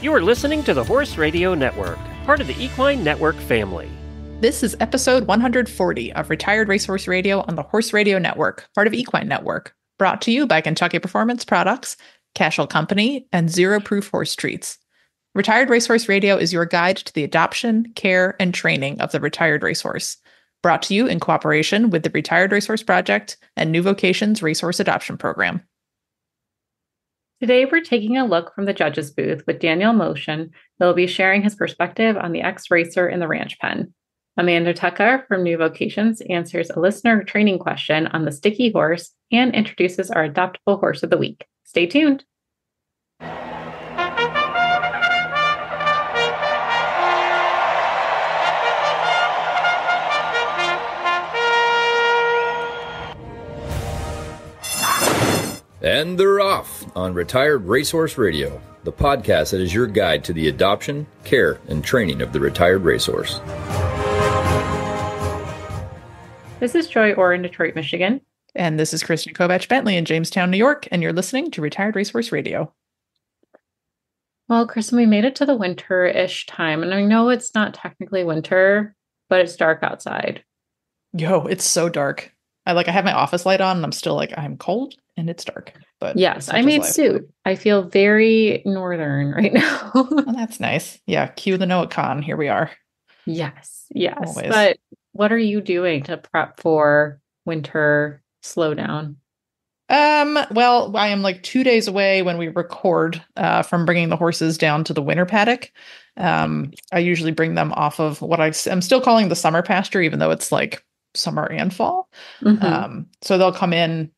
You are listening to the Horse Radio Network, part of the Equine Network family. This is episode 140 of Retired Racehorse Radio on the Horse Radio Network, part of Equine Network, brought to you by Kentucky Performance Products, Cashel Company, and Zero Proof Horse Treats. Retired Racehorse Radio is your guide to the adoption, care, and training of the retired racehorse. Brought to you in cooperation with the Retired Racehorse Project and New Vocations Racehorse Adoption Program. Today, we're taking a look from the judge's booth with Daniel Moltion, who will be sharing his perspective on the ex-racer in the ranch pen. Amanda Tucker from New Vocations answers a listener training question on the sticky horse and introduces our adoptable horse of the week. Stay tuned. And they're off on Retired Racehorse Radio, the podcast that is your guide to the adoption, care, and training of the retired racehorse. This is Joy Orr in Detroit, Michigan. And this is Kristen Kovach Bentley in Jamestown, New York, and you're listening to Retired Racehorse Radio. Well, Kristen, we made it to the winter-ish time, and I know it's not technically winter, but it's dark outside. Yo, it's so dark. I have my office light on, and I'm still I'm cold, and it's dark. But yes, I made suit. I feel very northern right now. Oh, that's nice. Yeah, cue the Noah Khan. Here we are. Yes. Always. But what are you doing to prep for winter slowdown? Well, I am 2 days away when we record from bringing the horses down to the winter paddock. I usually bring them off of what I'm still calling the summer pasture, even though it's summer and fall. Mm-hmm. So they'll come in,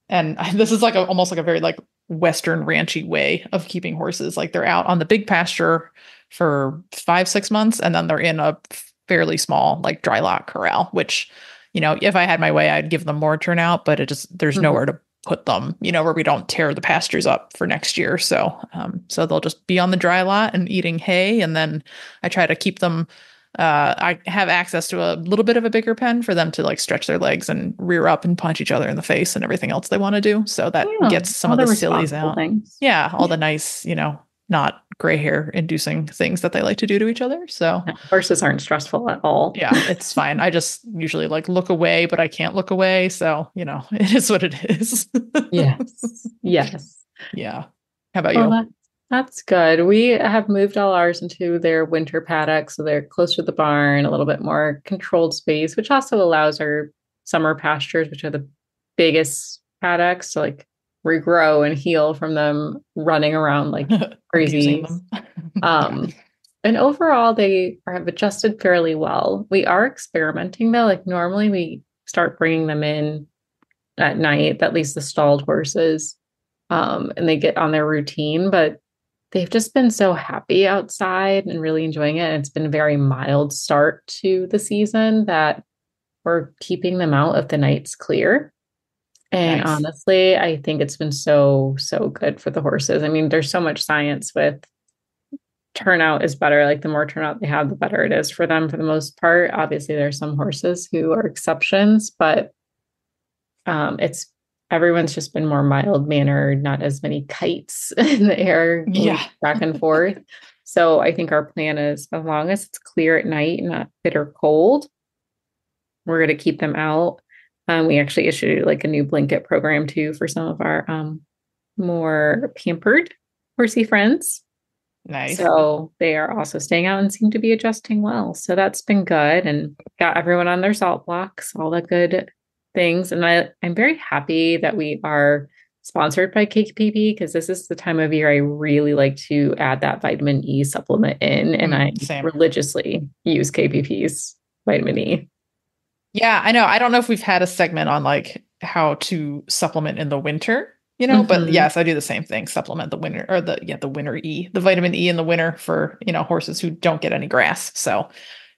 and this is almost a very Western ranchy way of keeping horses. They're out on the big pasture for 5-6 months, and then they're in a fairly small dry lot corral, which, if I had my way, I'd give them more turnout, but there's nowhere to put them, where we don't tear the pastures up for next year. So they'll just be on the dry lot and eating hay. And then I try to keep them, I have access to a little bit of a bigger pen for them to stretch their legs and rear up and punch each other in the face and everything else they want to do. So that gets some of the sillies out. Things. Yeah. All the nice, not gray hair inducing things that they like to do to each other. So horses aren't stressful at all. Yeah, it's fine. I just usually look away, but I can't look away. So, it is what it is. Yes. Yeah. How about you? That's good. We have moved all ours into their winter paddock, so they're closer to the barn, a little bit more controlled space, which also allows our summer pastures, which are the biggest paddocks, to regrow and heal from them running around like crazy. And overall, they have adjusted fairly well. We are experimenting though. Normally we start bringing them in at night, at least the stalled horses, and they get on their routine, but they've just been so happy outside and really enjoying it. And it's been a very mild start to the season that we're keeping them out if the night's clear. And nice. Honestly, I think it's been so good for the horses. I mean, there's so much science with turnout is better. The more turnout they have, the better it is for them for the most part. Obviously, there's some horses who are exceptions, but everyone's just been more mild-mannered, not as many kites in the air back and forth. So I think our plan is, as long as it's clear at night and not bitter cold, we're going to keep them out. We actually issued a new blanket program too for some of our more pampered horsey friends. Nice. So they are also staying out and seem to be adjusting well. So that's been good, and got everyone on their salt blocks, all the good things. And I'm very happy that we are sponsored by KPP, because this is the time of year I really like to add that vitamin E supplement in, and I religiously use KPP's vitamin E. Yeah, I know. I don't know if we've had a segment on how to supplement in the winter, but yes, I do the same thing. Supplement the winter, or the winter E, the vitamin E in the winter for, horses who don't get any grass. So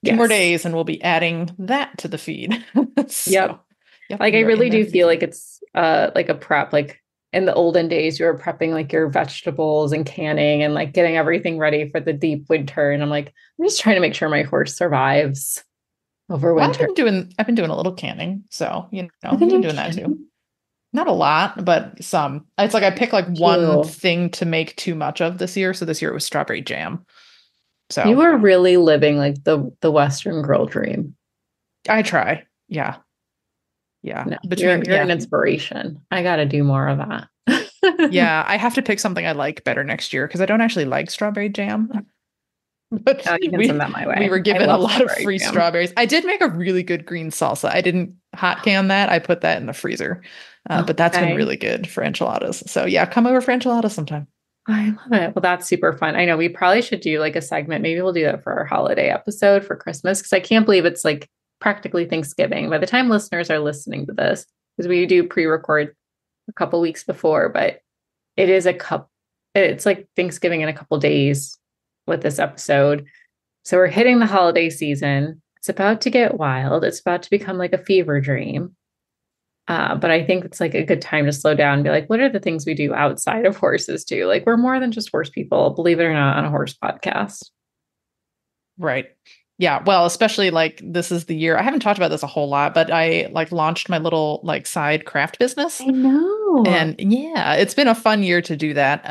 2 more days and we'll be adding that to the feed. Yep. I really do feel it's a prep. In the olden days, you were prepping your vegetables and canning and getting everything ready for the deep winter. And I'm just trying to make sure my horse survives over winter. I've been doing a little canning, so I've been doing that too. Not a lot, but some. It's like I pick like one Ew. thing to make too much of this year. So this year it was strawberry jam. So You are really living like the Western girl dream. I try. Yeah. Yeah. No, Between you're an inspiration. I got to do more of that. yeah, I have to pick something I like better next year because I don't actually like strawberry jam. But Oh, you can send that my way. we were I given a love lot of strawberry free jam. strawberries. I did make a really good green salsa. I didn't hot can that. I put that in the freezer. But that's been Okay. really good for enchiladas. So yeah, come over for enchiladas sometime. I love it. Well, that's super fun. I know we probably should do like a segment. Maybe we'll do that for our holiday episode for Christmas because I can't believe it's like practically Thanksgiving by the time listeners are listening to this, because we do pre-record a couple weeks before, but it is it's like Thanksgiving in a couple days with this episode. So we're hitting the holiday season. It's about to get wild. It's about to become like a fever dream. But I think it's like a good time to slow down and be like, what are the things we do outside of horses too? Like we're more than just horse people, believe it or not, on a horse podcast. Right. Yeah. Well, especially like this is the year. I haven't talked about this a whole lot, but I like launched my little like side craft business. I know. And yeah, it's been a fun year to do that.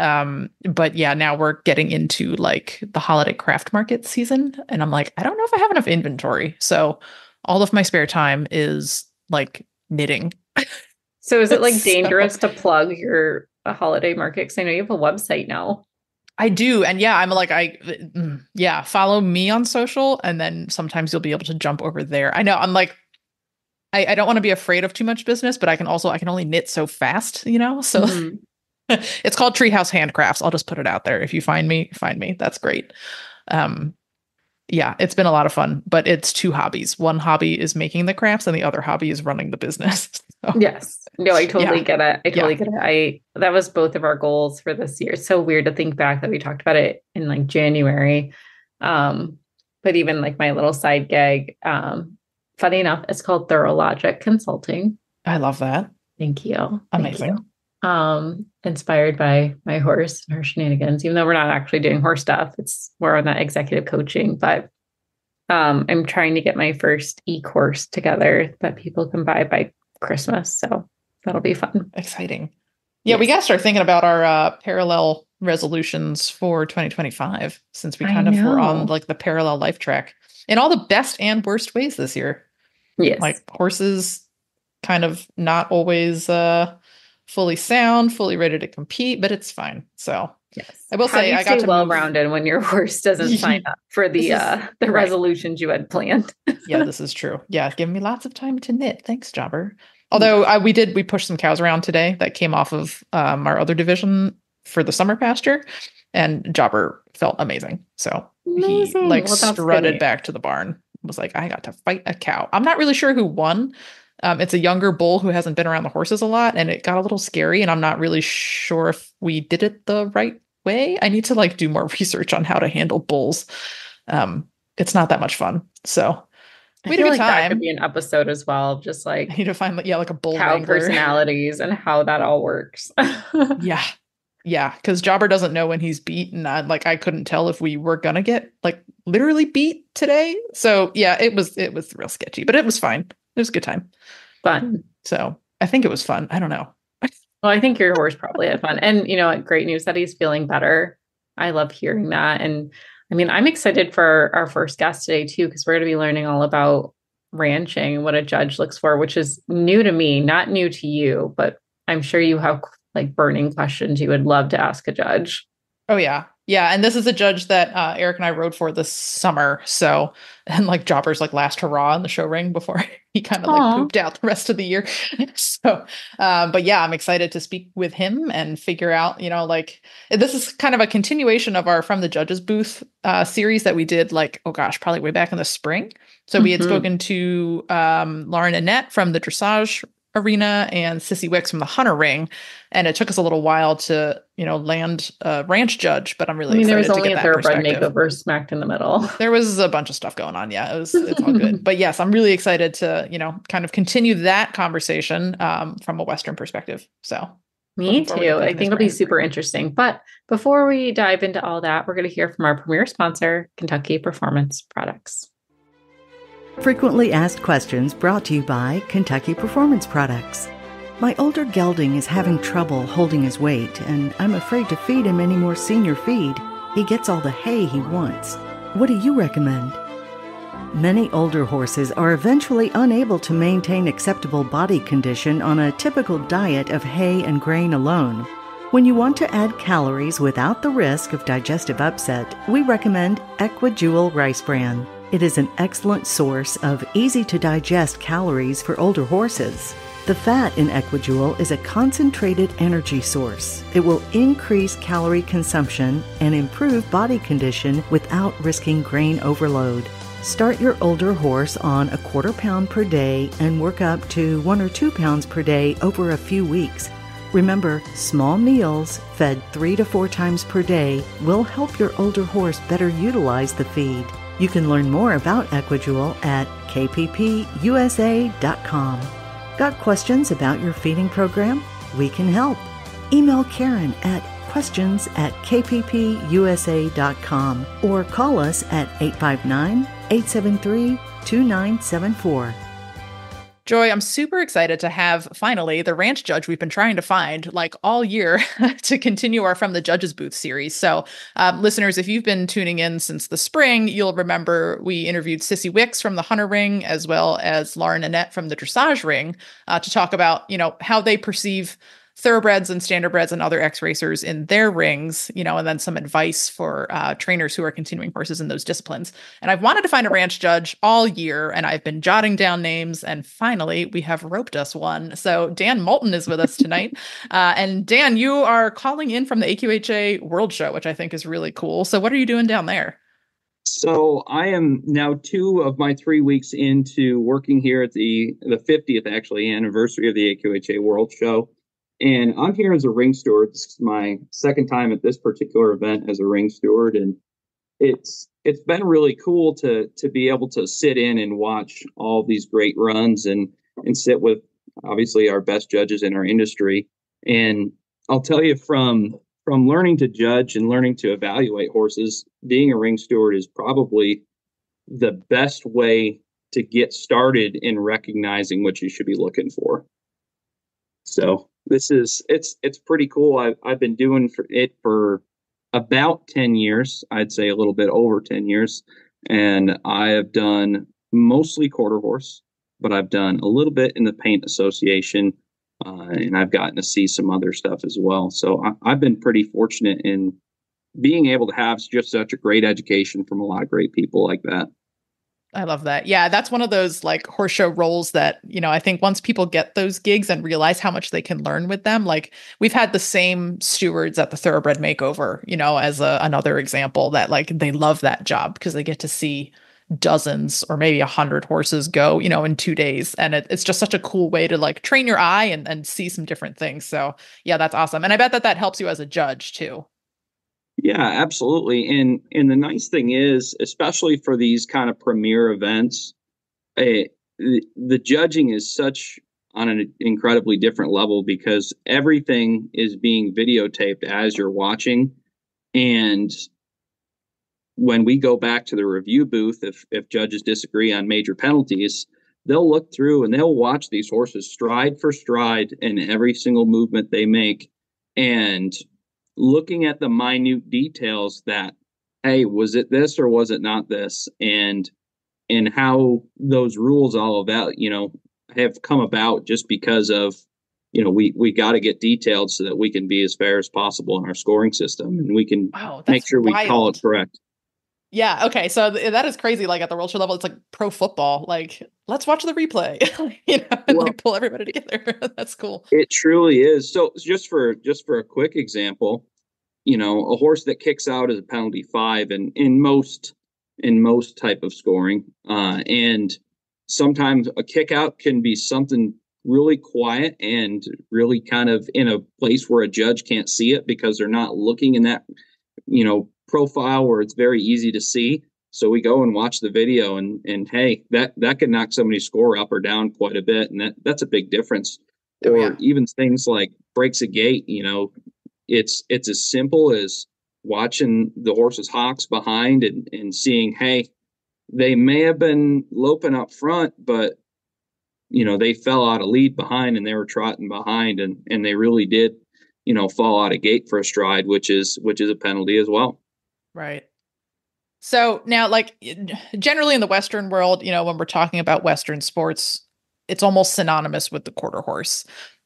But yeah, now we're getting into like the holiday craft market season. And I'm like, I don't know if I have enough inventory. So all of my spare time is like knitting. So is it like So- dangerous to plug your holiday market? Because I know you have a website now. I do. And yeah, I'm like, yeah, follow me on social. And then sometimes you'll be able to jump over there. I know I'm like, I don't want to be afraid of too much business, but I can only knit so fast, you know? So Mhm. it's called Treehouse Handcrafts. I'll just put it out there. If you find me. That's great. Yeah, it's been a lot of fun, but it's two hobbies. One hobby is making the crafts and the other hobby is running the business. So, Yes. No, I totally Yeah. get it. I totally get it. That was both of our goals for this year. It's so weird to think back that we talked about it in like January. But even like my little side gig, funny enough, it's called Thorough Logic Consulting. I love that. Thank you. Thank Amazing. you. Inspired by my horse and her shenanigans, even though we're not actually doing horse stuff. It's more on that executive coaching, but I'm trying to get my first e-course together that people can buy by Christmas. So that'll be fun. Exciting. Yeah, we got to start thinking about our parallel resolutions for 2025 since we kind of were on like the parallel life track in all the best and worst ways this year. Yes. Like horses kind of not always fully sound, fully ready to compete, but it's fine. So yes. I will say I got to well-rounded when your horse doesn't sign up for the right. resolutions you had planned. Yeah, this is true. Yeah, giving me lots of time to knit. Thanks, Jobber. Although we pushed some cows around today that came off of our other division for the summer pasture, and Jobber felt amazing. So Amazing. he like Well, that's strutted great. back to the barn. Was like, I got to fight a cow. I'm not really sure who won. It's a younger bull who hasn't been around the horses a lot, and it got a little scary. And I'm not really sure if we did it the right way. I need to like do more research on how to handle bulls. It's not that much fun. So we had a good time. That could be an episode as well. Just like I need to find like a bull cow wrangler. personalities and how that all works. Yeah, because Jobber doesn't know when he's beat, and I couldn't tell if we were gonna get like literally beat today. So yeah, it was real sketchy, but it was fine. It was a good time. Fun. So I think it was fun. I don't know. Well, I think your horse probably had fun. And you know what? Great news that he's feeling better. I love hearing that. And I mean, I'm excited for our first guest today too, because we're going to be learning all about ranching and what a judge looks for, which is new to me, not new to you, but I'm sure you have like burning questions you would love to ask a judge. Oh yeah. Yeah. And this is a judge that Eric and I rode for this summer. So, and like Jobber's like last hurrah in the show ring before he kind of like pooped out the rest of the year. So, but yeah, I'm excited to speak with him and figure out, like this is kind of a continuation of our From the Judges Booth series that we did like, oh gosh, probably way back in the spring. So we had spoken to Lauren Annette from the dressage arena and Sissy Wicks from the Hunter ring. And it took us a little while to, land a ranch judge, but I'm really excited there was to only get a that thoroughbred perspective. makeover smacked in the middle. There was a bunch of stuff going on. Yeah, it's all good. But yes, I'm really excited to, kind of continue that conversation from a Western perspective. So me too. I think it'll be super interesting. But before we dive into all that, we're going to hear from our premier sponsor, Kentucky Performance Products. Frequently asked questions brought to you by Kentucky Performance Products. My older gelding is having trouble holding his weight, and I'm afraid to feed him any more senior feed. He gets all the hay he wants. What do you recommend? Many older horses are eventually unable to maintain acceptable body condition on a typical diet of hay and grain alone. When you want to add calories without the risk of digestive upset, we recommend EquiJewel Rice Bran. It is an excellent source of easy-to-digest calories for older horses. The fat in EquiJewel is a concentrated energy source. It will increase calorie consumption and improve body condition without risking grain overload. Start your older horse on a quarter pound per day and work up to 1 or 2 pounds per day over a few weeks. Remember, small meals fed 3 to 4 times per day will help your older horse better utilize the feed. You can learn more about EquiJewel at kppusa.com. Got questions about your feeding program? We can help. Email Karen at questions@kppusa.com or call us at 859-873-2974. Joy, I'm super excited to have finally the ranch judge we've been trying to find like all year to continue our From the Judges Booth series. So listeners, if you've been tuning in since the spring, you'll remember we interviewed Sissy Wicks from the Hunter Ring as well as Lauren Annette from the Dressage Ring to talk about, how they perceive thoroughbreds and standardbreds and other ex-racers in their rings, and then some advice for trainers who are continuing horses in those disciplines. And I've wanted to find a ranch judge all year, and I've been jotting down names, and finally we have roped us one. So Dan Moltion is with us tonight. And Dan, you are calling in from the AQHA World Show, which I think is really cool. So what are you doing down there? So I am now 2 of my 3 weeks into working here at the 50th anniversary of the AQHA World Show. And I'm here as a ring steward. This is my second time at this particular event as a ring steward. And it's been really cool to be able to sit in and watch all these great runs and sit with obviously our best judges in our industry. And I'll tell you from learning to judge and learning to evaluate horses, being a ring steward is probably the best way to get started in recognizing what you should be looking for. So it's pretty cool. I've been doing it for about 10 years. I'd say a little bit over 10 years. And I have done mostly quarter horse, but I've done a little bit in the paint association. And I've gotten to see some other stuff as well. So I've been pretty fortunate in being able to have just such a great education from a lot of great people like that. I love that. Yeah, that's one of those like horse show roles that, I think once people get those gigs and realize how much they can learn with them, like we've had the same stewards at the Thoroughbred Makeover, as another example that like they love that job because they get to see dozens or maybe 100 horses go, in 2 days. And it's just such a cool way to like train your eye and see some different things. So yeah, that's awesome. And I bet that helps you as a judge too. Yeah, absolutely. And the nice thing is, especially for these kind of premier events, the judging is such on an incredibly different level because everything is being videotaped as you're watching. And when we go back to the review booth, if judges disagree on major penalties, they'll look through and they'll watch these horses stride for stride in every single movement they make. And looking at the minute details that, hey, was it this or was it not this? And how those rules all about, have come about just because of, we got to get detailed so that we can be as fair as possible in our scoring system and we can make sure we call it correct. Yeah. Okay. So that is crazy. Like at the World Show level, it's like pro football. Like, let's watch the replay, and like pull everybody together. That's cool. It truly is. So just for a quick example, a horse that kicks out is a penalty 5 and in most type of scoring. And sometimes a kick out can be something really quiet and really kind of in a place where a judge can't see it because they're not looking in that, profile where it's very easy to see. So we go and watch the video and hey, that can knock somebody's score up or down quite a bit. And that's a big difference. Oh, or yeah. even things like breaks a gate, it's as simple as watching the horse's hocks behind and seeing, hey, they may have been loping up front, but they fell out of lead behind and they were trotting behind, and they really did, fall out of gate for a stride, which is a penalty as well. Right. So now, like, generally in the Western world, when we're talking about Western sports, it's almost synonymous with the quarter horse.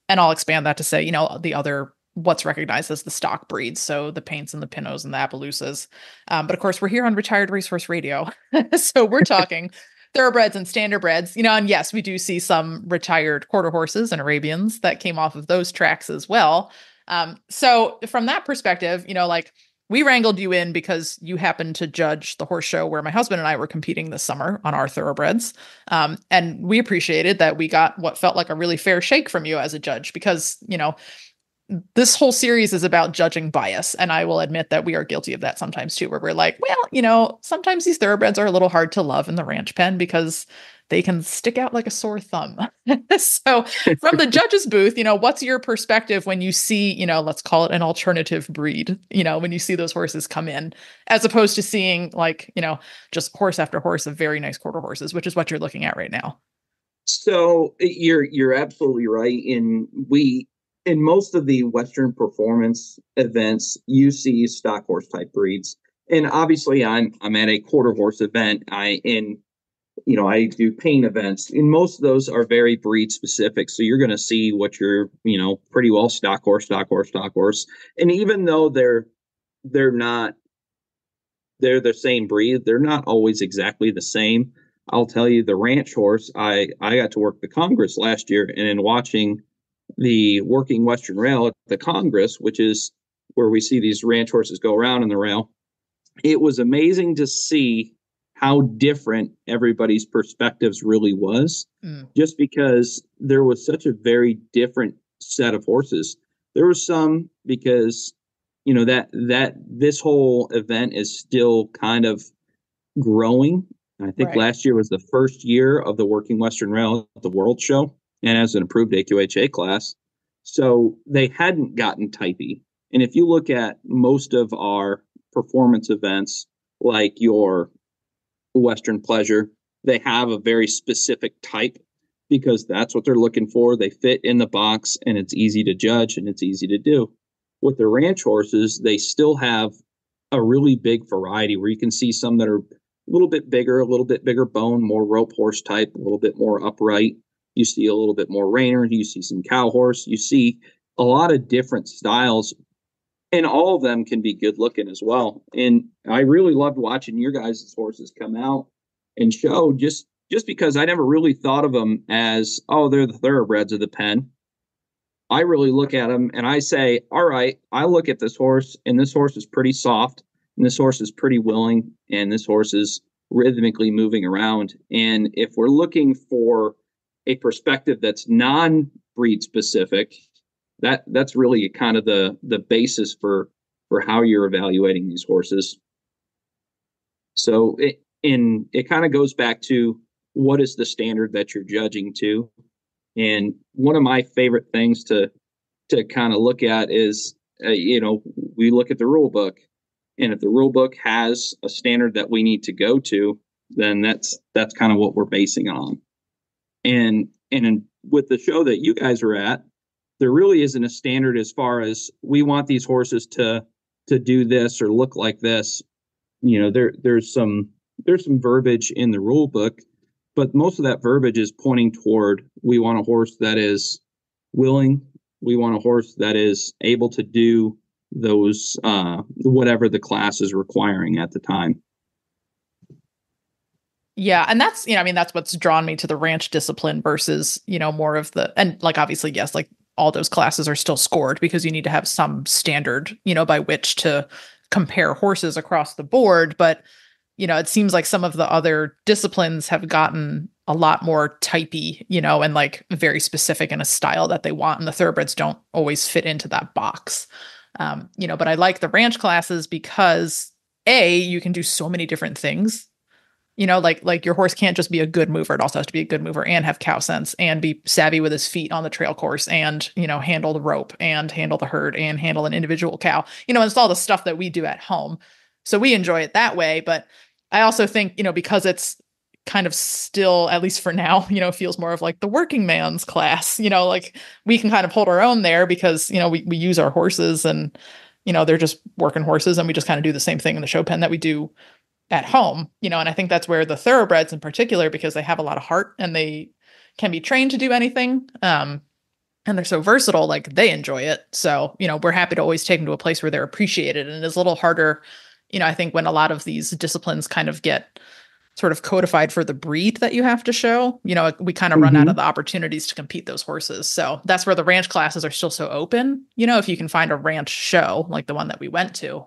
And I'll expand that to say, the other, what's recognized as the stock breeds. So the Paints and the Pinos and the Appaloosas. But of course, we're here on Retired Racehorse Radio. So we're talking thoroughbreds and standardbreds, and yes, we do see some retired quarter horses and Arabians that came off of those tracks as well. So from that perspective, like, we wrangled you in because you happened to judge the horse show where my husband and I were competing this summer on our thoroughbreds. And we appreciated that we got what felt like a really fair shake from you as a judge, because, this whole series is about judging bias. And I will admit that we are guilty of that sometimes too, where we're like, well, sometimes these thoroughbreds are a little hard to love in the ranch pen because they can stick out like a sore thumb. So from the judge's booth, what's your perspective when you see, let's call it an alternative breed, when you see those horses come in, as opposed to seeing like, just horse after horse of very nice quarter horses, which is what you're looking at right now. So you're absolutely right. In most of the Western performance events, you see stock horse type breeds. And obviously I'm at a quarter horse event. I do paint events, and most of those are very breed specific. So you're going to see what you're, pretty well stock horse. And even though they're the same breed, they're not always exactly the same. I'll tell you, the ranch horse, I got to work the Congress last year, and in watching the working Western rail at the Congress, which is where we see these ranch horses go around in the rail, it was amazing to see how different everybody's perspectives really was, just because there was such a very different set of horses. There was some, because, that this whole event is still kind of growing. I think last year was the first year of the working Western rail at the World Show, and as an approved AQHA class. So they hadn't gotten typey. And if you look at most of our performance events, like your Western Pleasure, they have a very specific type because that's what they're looking for. They fit in the box, and it's easy to judge and it's easy to do. With the ranch horses, they still have a really big variety where you can see some that are a little bit bigger bone, more rope horse type, a little bit more upright. You see a little bit more reiner. You see some cow horse. You see a lot of different styles, and all of them can be good looking as well. And I really loved watching your guys' horses come out and show, just because I never really thought of them as, they're the thoroughbreds of the pen. I really look at them and I say, all right, I look at this horse, and this horse is pretty soft, and this horse is pretty willing, and this horse is rhythmically moving around. And if we're looking for a perspective that's non-breed specific, that's really kind of the basis for how you're evaluating these horses. So it kind of goes back to, what is the standard that you're judging to? And one of my favorite things to kind of look at is, we look at the rule book, and if the rule book has a standard that we need to go to, then that's kind of what we're basing on. And with the show that you guys are at, there really isn't a standard as far as, we want these horses to do this or look like this. There's some verbiage in the rule book, but most of that verbiage is pointing toward, we want a horse that is willing. We want a horse that is able to do those, whatever the class is requiring at the time. Yeah. And that's, that's what's drawn me to the ranch discipline versus, more of and like, obviously, yes, like all those classes are still scored because you need to have some standard, by which to compare horses across the board. But, it seems like some of the other disciplines have gotten a lot more typey, and like very specific in a style that they want. And the thoroughbreds don't always fit into that box. But I like the ranch classes because you can do so many different things. Like your horse can't just be a good mover. It also has to be a good mover and have cow sense and be savvy with his feet on the trail course and, handle the rope and handle the herd and handle an individual cow, and it's all the stuff that we do at home. So we enjoy it that way. But I also think, because it's kind of still, at least for now, feels more of like the working man's class. Like we can kind of hold our own there because, we use our horses and, they're just working horses, and we just kind of do the same thing in the show pen that we do at home, and I think that's where the thoroughbreds in particular, because they have a lot of heart and they can be trained to do anything. And they're so versatile, like they enjoy it. So, we're happy to always take them to a place where they're appreciated. And it's a little harder, I think when a lot of these disciplines kind of get sort of codified for the breed that you have to show, we kind of run out of the opportunities to compete those horses. So that's where the ranch classes are still so open. If you can find a ranch show, like the one that we went to,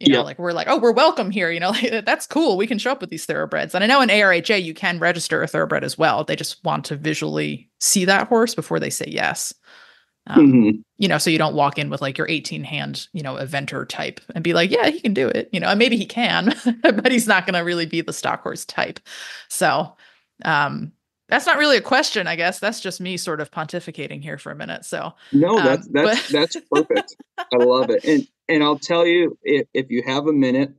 like we're like, oh, we're welcome here. Like, that's cool. We can show up with these thoroughbreds. And I know in ARHA, you can register a thoroughbred as well. They just want to visually see that horse before they say yes. So you don't walk in with like your 18-hand, eventer type and be like, yeah, he can do it, and maybe he can, but he's not going to really be the stock horse type. So, that's not really a question, I guess. That's just me sort of pontificating here for a minute. So no, that's perfect. I love it. And I'll tell you, if you have a minute,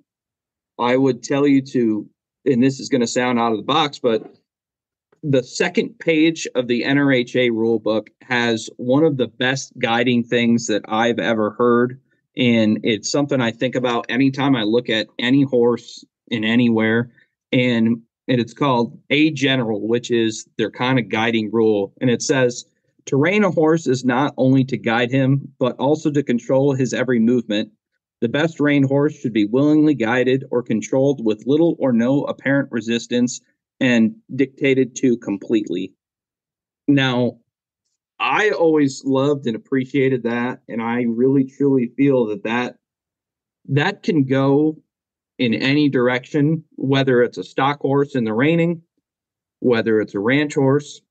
I would tell you to, and this is going to sound out of the box, but the second page of the NRHA rule book has one of the best guiding things that I've ever heard. And it's something I think about anytime I look at any horse in anywhere. And it's called A General, which is their kind of guiding rule. And it says, to rein a horse is not only to guide him, but also to control his every movement. The best reined horse should be willingly guided or controlled with little or no apparent resistance and dictated to completely. Now, I always loved and appreciated that. And I really, truly feel that can go in any direction, whether it's a stock horse in the reining, whether it's a ranch horse,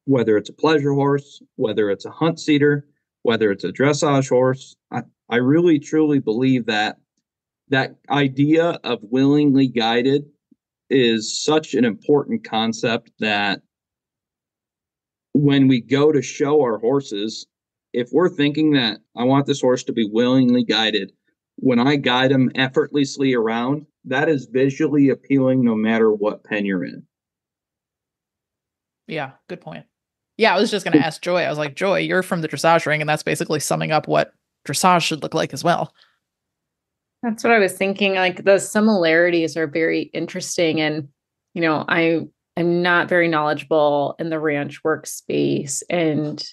whether it's a pleasure horse, whether it's a hunt seater, whether it's a dressage horse. I really, truly believe that idea of willingly guided is such an important concept that when we go to show our horses, if we're thinking that I want this horse to be willingly guided, when I guide them effortlessly around, that is visually appealing no matter what pen you're in. Yeah, good point. Yeah, I was just going to ask Joy. I was like, Joy, you're from the dressage ring, and that's basically summing up what dressage should look like as well. That's what I was thinking. Like the similarities are very interesting. And, I'm not very knowledgeable in the ranch workspace. And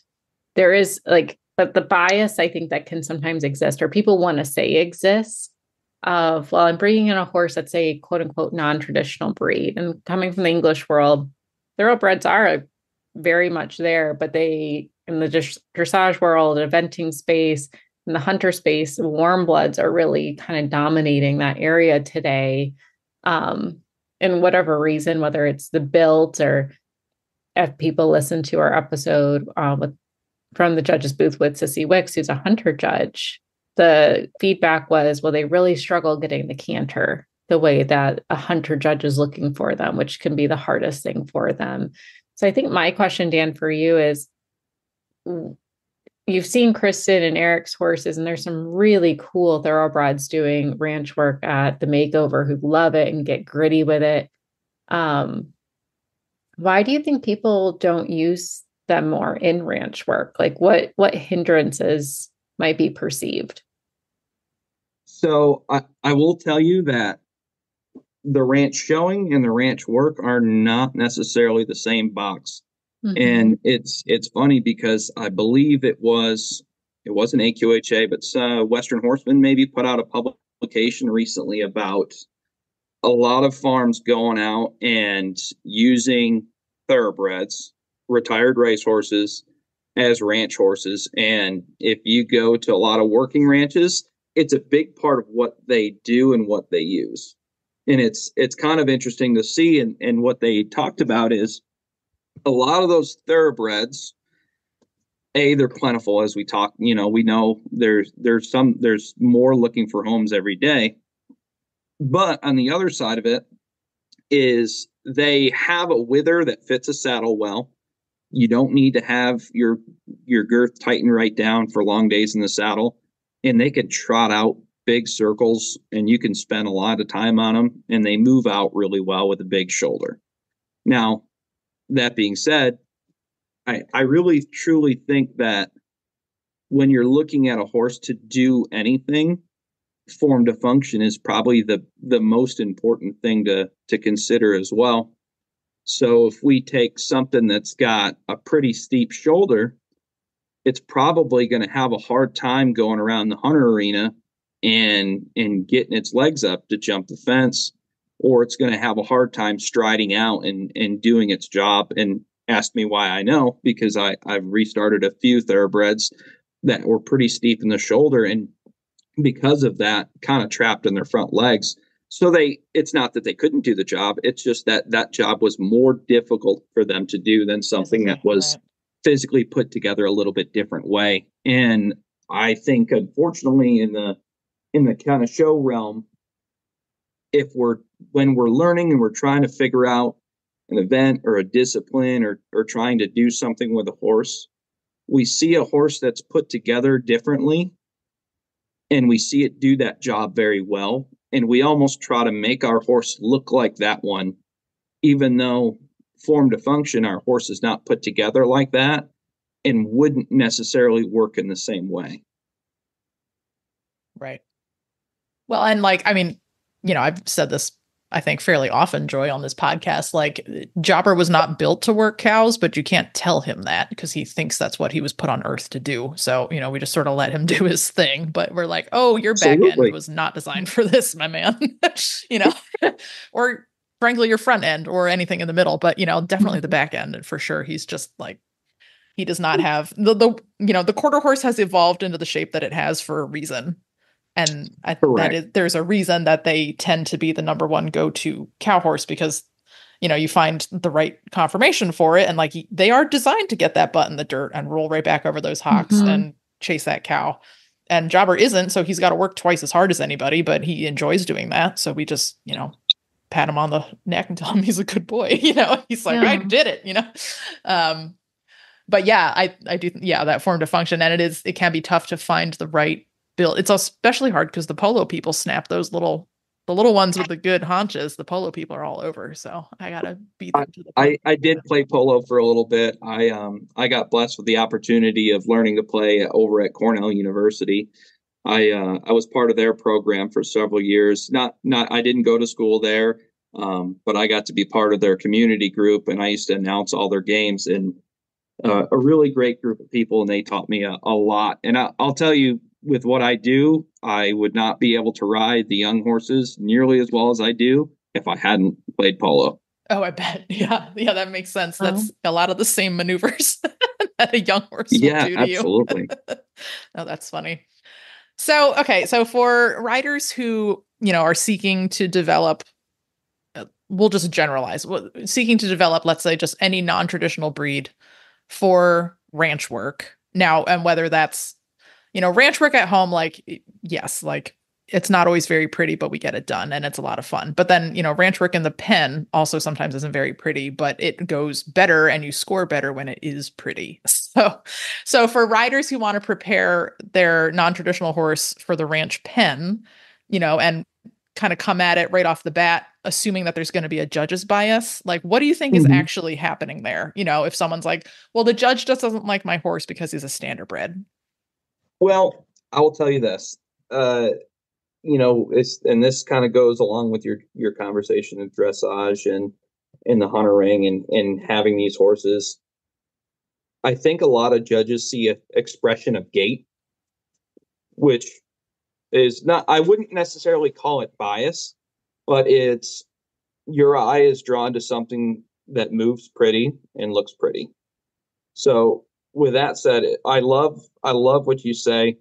there is but the bias I think that can sometimes exist, or people want to say exists, of, well, I'm bringing in a horse that's a quote unquote non-traditional breed. And coming from the English world, thoroughbreds are very much there, but they, in the dressage world, eventing space, in the hunter space, warm bloods are really kind of dominating that area today. In whatever reason, whether it's the built, or if people listen to our episode from the judge's booth with Sissy Wicks, who's a hunter judge, the feedback was, well, they really struggle getting the canter the way that a hunter judge is looking for them, which can be the hardest thing for them. So I think my question, Dan, for you is, you've seen Kristen and Eric's horses, and there's some really cool thoroughbreds doing ranch work at the makeover who love it and get gritty with it. Why do you think people don't use them more in ranch work? Like what hindrances might be perceived? So I will tell you that the ranch showing and the ranch work are not necessarily the same box. Mm-hmm. And it's funny because I believe it wasn't AQHA, but Western Horseman maybe put out a publication recently about a lot of farms going out and using thoroughbreds, retired racehorses, as ranch horses. And if you go to a lot of working ranches, it's a big part of what they do and what they use. And it's kind of interesting to see. And what they talked about is a lot of those thoroughbreds, they're plentiful, as we talk, we know there's more looking for homes every day. But on the other side of it is they have a wither that fits a saddle well. You don't need to have your girth tightened right down for long days in the saddle, and they can trot out big circles, and you can spend a lot of time on them, and they move out really well with a big shoulder. Now, that being said, I really truly think that when you're looking at a horse to do anything, form to function is probably the most important thing to consider as well. So if we take something that's got a pretty steep shoulder, it's probably going to have a hard time going around the hunter arena and getting its legs up to jump the fence, or it's going to have a hard time striding out and doing its job. And ask me why I know, because I've restarted a few thoroughbreds that were pretty steep in the shoulder, and because of that, kind of trapped in their front legs. So it's not that they couldn't do the job. It's just that job was more difficult for them to do than something that was physically put together a little bit different way. And I think, unfortunately, in the kind of show realm, when we're learning and we're trying to figure out an event or a discipline or trying to do something with a horse, we see a horse that's put together differently, and we see it do that job very well. And we almost try to make our horse look like that one, even though form to function, our horse is not put together like that and wouldn't necessarily work in the same way. Right. Well, and like, I mean, I've said this, I think, fairly often, Joy, on this podcast. Like, Jobber was not built to work cows, but you can't tell him that because he thinks that's what he was put on earth to do. So, we just sort of let him do his thing. But we're like, oh, your back end was not designed for this, my man. Or frankly, your front end or anything in the middle. But, definitely the back end. And for sure, he's just like, he does not have the quarter horse has evolved into the shape that it has for a reason. And there's a reason that they tend to be the number one go-to cow horse, because, you find the right conformation for it. And like, they are designed to get that butt in the dirt and roll right back over those hocks and chase that cow. And Jobber isn't, so he's got to work twice as hard as anybody, but he enjoys doing that. So we just, pat him on the neck and tell him he's a good boy. He's like, I did it, but yeah, I do. Yeah. That form to function. And it can be tough to find the right build. It's especially hard because the polo people snap the little ones with the good haunches. The polo people are all over. So I got to beat them to the I did play polo for a little bit. I got blessed with the opportunity of learning to play over at Cornell University. I was part of their program for several years. I didn't go to school there, but I got to be part of their community group, and I used to announce all their games. And a really great group of people, and they taught me a lot. And I'll tell you, with what I do, I would not be able to ride the young horses nearly as well as I do if I hadn't played polo. Oh, I bet. Yeah, that makes sense. That's a lot of the same maneuvers that a young horse will do to absolutely. you. Oh, that's funny. So, okay. So for riders who, are seeking to develop, we'll just generalize, seeking to develop, let's say, just any non-traditional breed for ranch work now, and whether that's, ranch work at home, like, yes, like it's not always very pretty, but we get it done and it's a lot of fun. But then, ranch work in the pen also sometimes isn't very pretty, but it goes better and you score better when it is pretty. So for riders who want to prepare their non-traditional horse for the ranch pen, and kind of come at it right off the bat, assuming that there's going to be a judge's bias, like, what do you think is actually happening there? If someone's like, well, the judge just doesn't like my horse because he's a standardbred. Well, I will tell you this, and this kind of goes along with your conversation of dressage and in the hunter ring and having these horses. I think a lot of judges see an expression of gait, which is not, I wouldn't necessarily call it bias, but it's your eye is drawn to something that moves pretty and looks pretty. So with that said, I love what you say,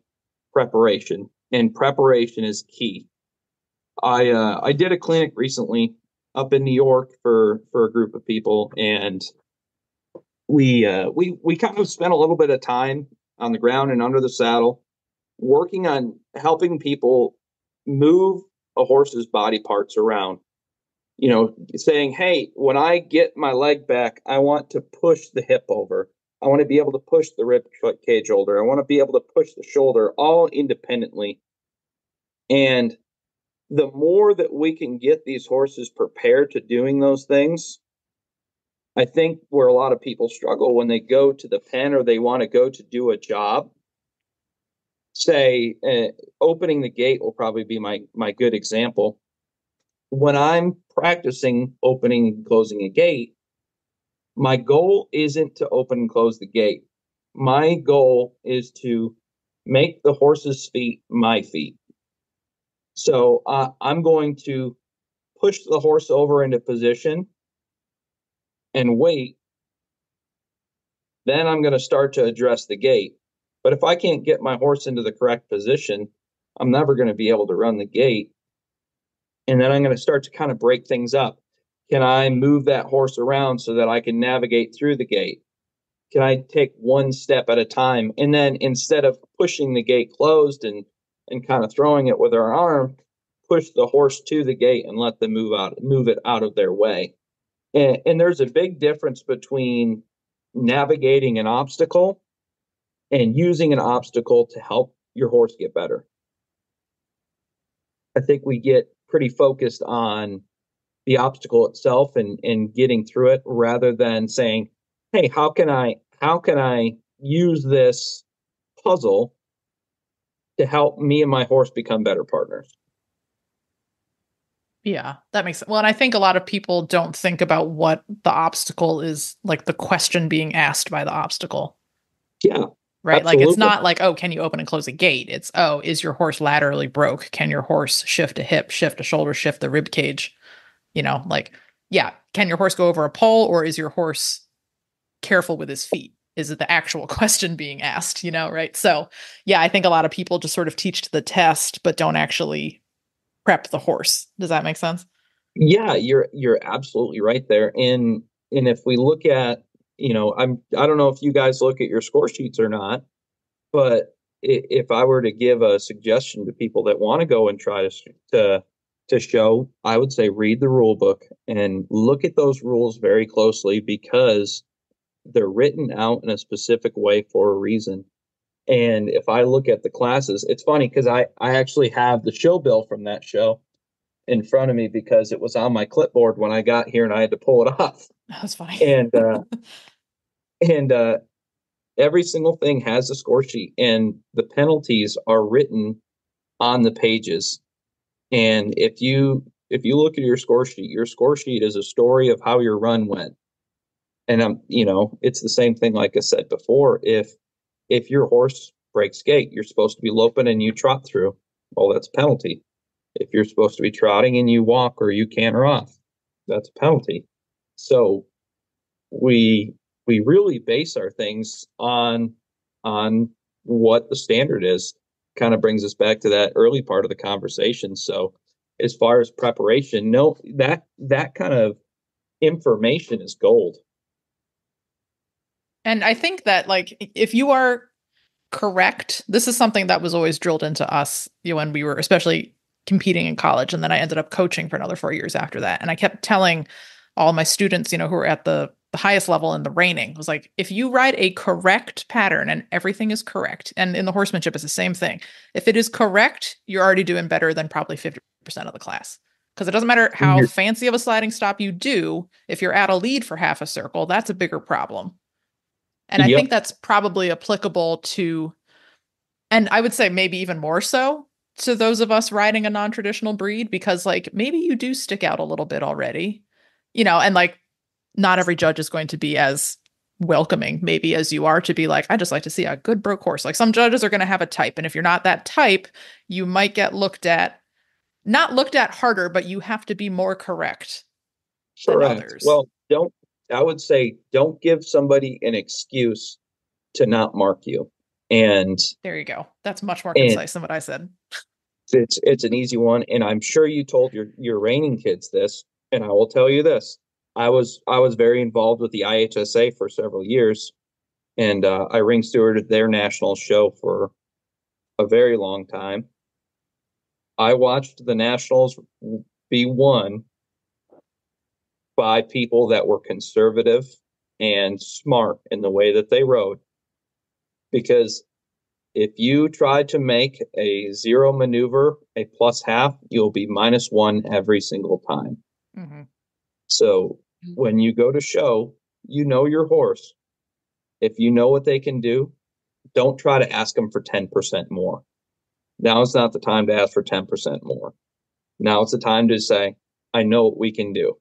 preparation, and preparation is key. I did a clinic recently up in New York for a group of people, and we kind of spent a little bit of time on the ground and under the saddle working on helping people move a horse's body parts around. Saying, hey, when I get my leg back, I want to push the hip over. I want to be able to push the rib cage over. I want to be able to push the shoulder all independently. And the more that we can get these horses prepared to doing those things, I think where a lot of people struggle when they go to the pen or they want to go to do a job, say opening the gate will probably be my good example. When I'm practicing opening and closing a gate, my goal isn't to open and close the gate. My goal is to make the horse's feet my feet. So I'm going to push the horse over into position and wait. Then I'm going to start to address the gate. But if I can't get my horse into the correct position, I'm never going to be able to run the gate. And then I'm going to start to kind of break things up. Can I move that horse around so that I can navigate through the gate? Can I take one step at a time? And then instead of pushing the gate closed and kind of throwing it with our arm, push the horse to the gate and let them move it out of their way. And there's a big difference between navigating an obstacle and using an obstacle to help your horse get better. I think we get pretty focused on the obstacle itself and getting through it rather than saying, hey, how can I use this puzzle to help me and my horse become better partners? Yeah, that makes sense. Well, and I think a lot of people don't think about what the obstacle is, like the question being asked by the obstacle. Yeah. Right. Absolutely. Like it's not like, oh, can you open and close a gate? It's, oh, is your horse laterally broke? Can your horse shift a hip, shift a shoulder, shift the rib cage? Like, yeah, can your horse go over a pole, or is your horse careful with his feet? Is it the actual question being asked, right? So yeah, I think a lot of people just sort of teach to the test, but don't actually prep the horse. Does that make sense? Yeah, you're absolutely right there. And if we look at, I don't know if you guys look at your score sheets or not, but if I were to give a suggestion to people that want to go and try to show, I would say read the rule book and look at those rules very closely, because they're written out in a specific way for a reason. And if I look at the classes, it's funny because I actually have the show bill from that show in front of me because it was on my clipboard when I got here and I had to pull it off. That was funny. And every single thing has a score sheet, and the penalties are written on the pages. And if you look at your score sheet is a story of how your run went. And it's the same thing like I said before. If your horse breaks gait, you're supposed to be loping and you trot through. Well, that's a penalty. If you're supposed to be trotting and you walk or you canter off, that's a penalty. So we really base our things on what the standard is. Kind of brings us back to that early part of the conversation. So as far as preparation, no, that kind of information is gold. And I think that, like, if you are correct, this is something that was always drilled into us, when we were especially competing in college. And then I ended up coaching for another 4 years after that. And I kept telling all my students, who were at the highest level in the reining, was like, if you ride a correct pattern and everything is correct, and in the horsemanship, it's the same thing. If it is correct, you're already doing better than probably 50% of the class. Because it doesn't matter how fancy of a sliding stop you do. If you're at a lead for half a circle, that's a bigger problem. And I think that's probably applicable to, and I would say maybe even more so to those of us riding a non-traditional breed, because like maybe you do stick out a little bit already, and like not every judge is going to be as welcoming maybe as you are to be like, I just like to see a good broke horse. Like some judges are going to have a type. And if you're not that type, you might get not looked at harder, but you have to be more correct than others. Well, I would say don't give somebody an excuse to not mark you. And there you go. That's much more concise than what I said. It's an easy one. And I'm sure you told your reining kids this, and I will tell you this. I was very involved with the IHSA for several years, and I ring stewarded their national show for a very long time. I watched the nationals be won by people that were conservative and smart in the way that they rode. Because if you try to make a zero maneuver a plus half, you'll be -1 every single time. Mm-hmm. So when you go to show, you know your horse, if you know what they can do, don't try to ask them for 10% more. Now is not the time to ask for 10% more. Now it's the time to say, I know what we can do.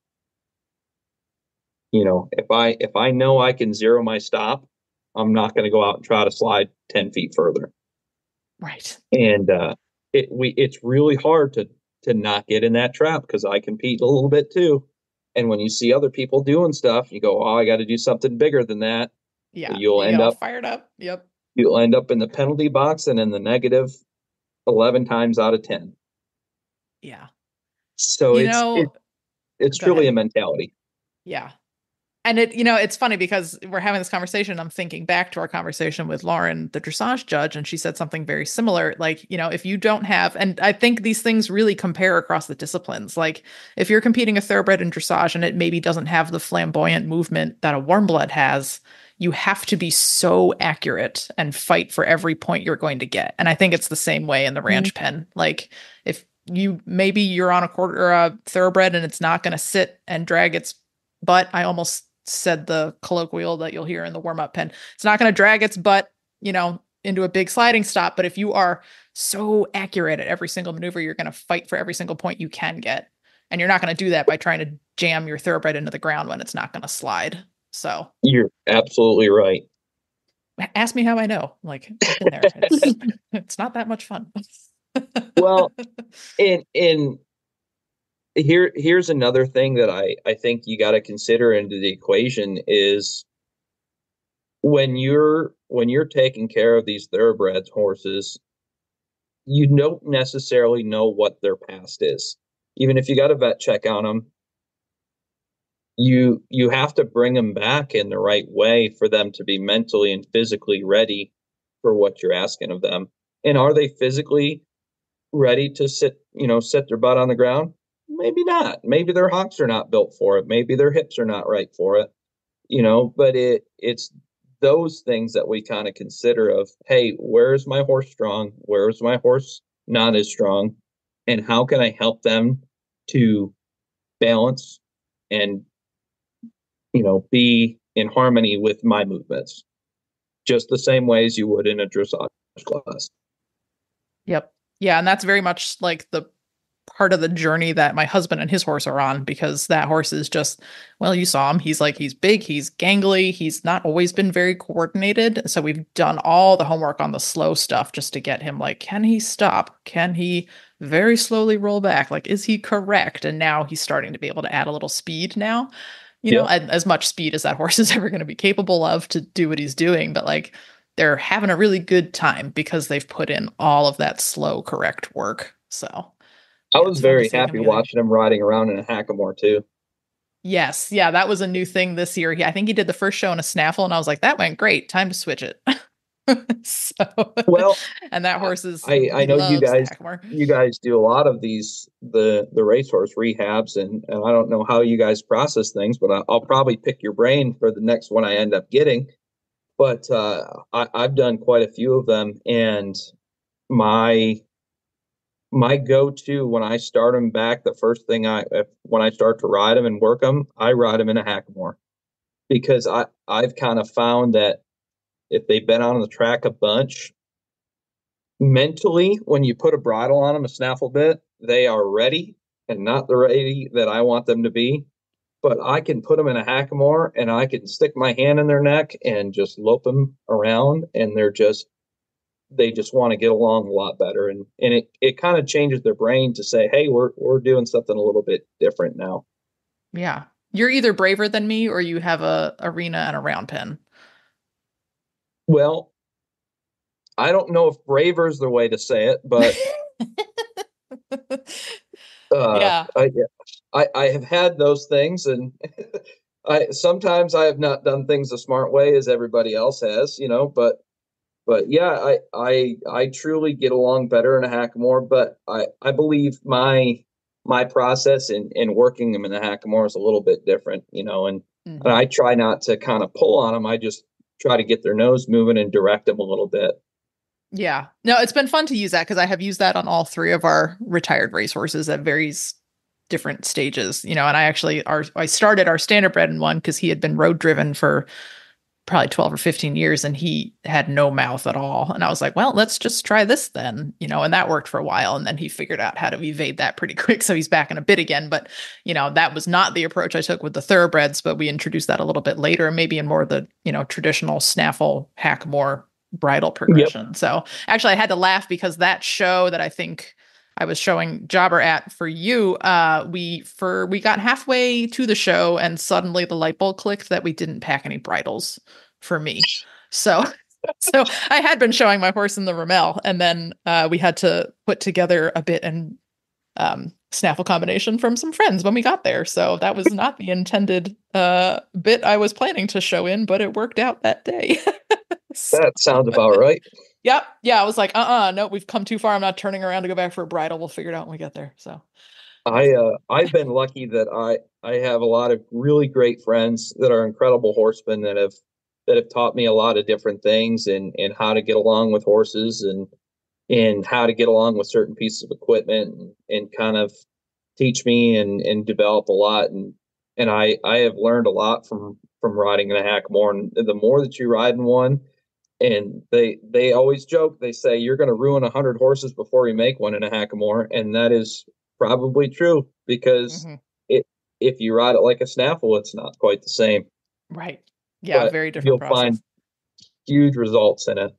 You know, if I know I can zero my stop, I'm not going to go out and try to slide 10 feet further. Right. And it's really hard to not get in that trap, because I compete a little bit too. And when you see other people doing stuff, you go, oh, I got to do something bigger than that. Yeah. You'll you end get all up fired up. Yep. You'll end up in the penalty box and in the negative 11 times out of 10. Yeah. So You know, it's go truly ahead. a mentality. Yeah. And it's funny because we're having this conversation. I'm thinking back to our conversation with Lauren, the dressage judge, and she said something very similar. Like, if you don't have, and I think these things really compare across the disciplines. Like, if you're competing a thoroughbred in dressage and it maybe doesn't have the flamboyant movement that a warm blood has, you have to be so accurate and fight for every point you're going to get. And I think it's the same way in the ranch pen. Like, if you're on a quarter or a thoroughbred and it's not going to sit and drag its butt. I almost said the colloquial that you'll hear in the warm-up pen. It's not going to drag its butt, into a big sliding stop. But if you are so accurate at every single maneuver, you're going to fight for every single point you can get. And you're not going to do that by trying to jam your thoroughbred into the ground when it's not going to slide. So you're absolutely right. Ask me how I know. Like, I've been there. It's not that much fun. Well, and here's another thing that I think you got to consider into the equation is when you're taking care of these thoroughbreds horses, you don't necessarily know what their past is. Even if you got a vet check on them, you have to bring them back in the right way for them to be mentally and physically ready for what you're asking of them. And are they physically ready to sit their butt on the ground? Maybe not. Maybe their hocks are not built for it. Maybe their hips are not right for it. But it's those things that we kind of consider of, hey, where's my horse strong? Where's my horse not as strong? And how can I help them to balance and, be in harmony with my movements? Just the same way as you would in a dressage class. Yep. Yeah. And that's very much like the part of the journey that my husband and his horse are on, because that horse is just, well, you saw him. He's big, he's gangly. He's not always been very coordinated. So we've done all the homework on the slow stuff just to get him can he stop? Can he very slowly roll back? Is he correct? And now he's starting to be able to add a little speed now, as much speed as that horse is ever going to be capable of to do what he's doing. But they're having a really good time because they've put in all of that slow, correct work. So I was very happy watching him riding around in a hackamore too. Yes. Yeah. That was a new thing this year. I think he did the first show in a snaffle and I was like, that went great. Time to switch it. And that horse is, I know you guys do a lot of these, the racehorse rehabs, and I don't know how you guys process things, but I'll probably pick your brain for the next one I end up getting. But I've done quite a few of them, and my go-to when I start them back, the first thing when I start to ride them and work them, I ride them in a hackamore, because I've kind of found that if they've been on the track a bunch, mentally, when you put a bridle on them, a snaffle bit, they are ready and not the ready that I want them to be. But I can put them in a hackamore and I can stick my hand in their neck and just lope them around, and they just want to get along a lot better. And it kind of changes their brain to say, hey, we're doing something a little bit different now. Yeah. You're either braver than me or you have a arena and a round pen. Well, I don't know if braver is the way to say it, but yeah. I have had those things, and sometimes I have not done things the smart way as everybody else has, but yeah, I truly get along better in a hackamore, but I believe my process in working them in a hackamore is a little bit different, and I try not to kind of pull on them. I just try to get their nose moving and direct them a little bit. Yeah. No, it's been fun to use that because I have used that on all three of our retired racehorses at various different stages, and I started our standardbred in one because he had been road driven for probably 12 or 15 years and he had no mouth at all. And I was like, well, let's just try this then, and that worked for a while. And then he figured out how to evade that pretty quick. So he's back in a bit again. But, that was not the approach I took with the thoroughbreds, but we introduced that a little bit later, maybe in more of the, traditional snaffle, Hackamore bridle progression. Yep. So actually I had to laugh because that show that I think I was showing Jobber at for you, we got halfway to the show and suddenly the light bulb clicked that we didn't pack any bridles for me. So I had been showing my horse in the Rommel, and then we had to put together a bit and snaffle combination from some friends when we got there. So that was not the intended bit I was planning to show in, but it worked out that day. That sounds about right. Yep. Yeah. I was like, no, we've come too far. I'm not turning around to go back for a bridle. We'll figure it out when we get there. So I've been lucky that I have a lot of really great friends that are incredible horsemen that have taught me a lot of different things and how to get along with horses and how to get along with certain pieces of equipment and kind of teach me and develop a lot. And I have learned a lot from riding in a Hackamore. And the more that you ride in one, and they always joke, they say, you're going to ruin 100 horses before you make one in a Hackamore. And that is probably true because if you ride it like a snaffle, it's not quite the same. Right. Yeah. But very different you'll process. Find huge results in it.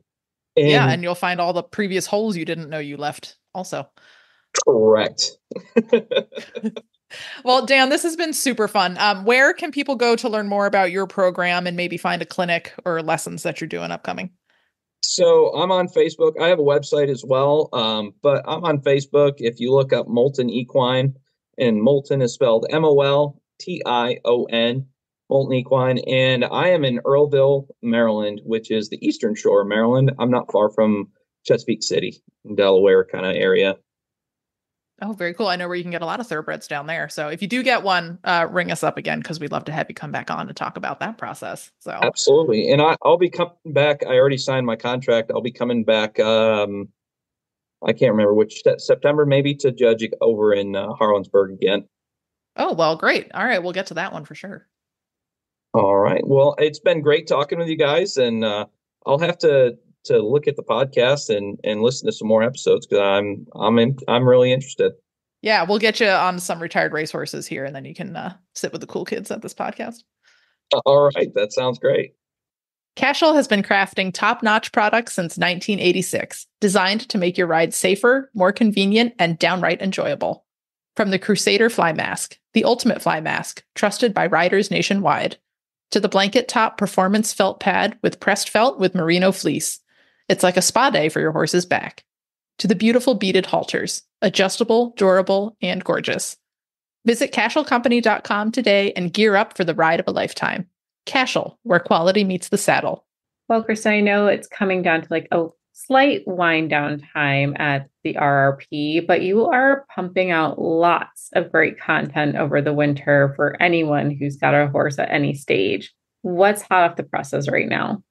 And you'll find all the previous holes you didn't know you left also. Correct. Well, Dan, this has been super fun. Where can people go to learn more about your program and maybe find a clinic or lessons that you're doing upcoming? So I'm on Facebook. I have a website as well, but I'm on Facebook. If you look up Molton Equine, and Molton is spelled Moltion, Molton Equine, and I am in Earlville, Maryland, which is the Eastern Shore of Maryland. I'm not far from Chesapeake City, Delaware kind of area. Oh, very cool. I know where you can get a lot of thoroughbreds down there. So if you do get one, ring us up again because we'd love to have you come back on to talk about that process. So absolutely. And I'll be coming back. I already signed my contract. I'll be coming back. I can't remember which September, maybe, to judge over in Harlansburg again. Oh, well, great. All right. We'll get to that one for sure. All right. Well, it's been great talking with you guys. And I'll have to look at the podcast and listen to some more episodes because I'm really interested. Yeah, we'll get you on some retired racehorses here, and then you can sit with the cool kids at this podcast. All right, that sounds great. Cashel has been crafting top-notch products since 1986, designed to make your ride safer, more convenient, and downright enjoyable. From the Crusader Fly Mask, the ultimate fly mask, trusted by riders nationwide, to the blanket top performance felt pad with pressed felt with merino fleece. It's like a spa day for your horse's back. To the beautiful beaded halters, adjustable, durable, and gorgeous. Visit CashelCompany.com today and gear up for the ride of a lifetime. Cashel, where quality meets the saddle. Well, Kristen, I know it's coming down to like a slight wind down time at the RRP, but you are pumping out lots of great content over the winter for anyone who's got a horse at any stage. What's hot off the presses right now?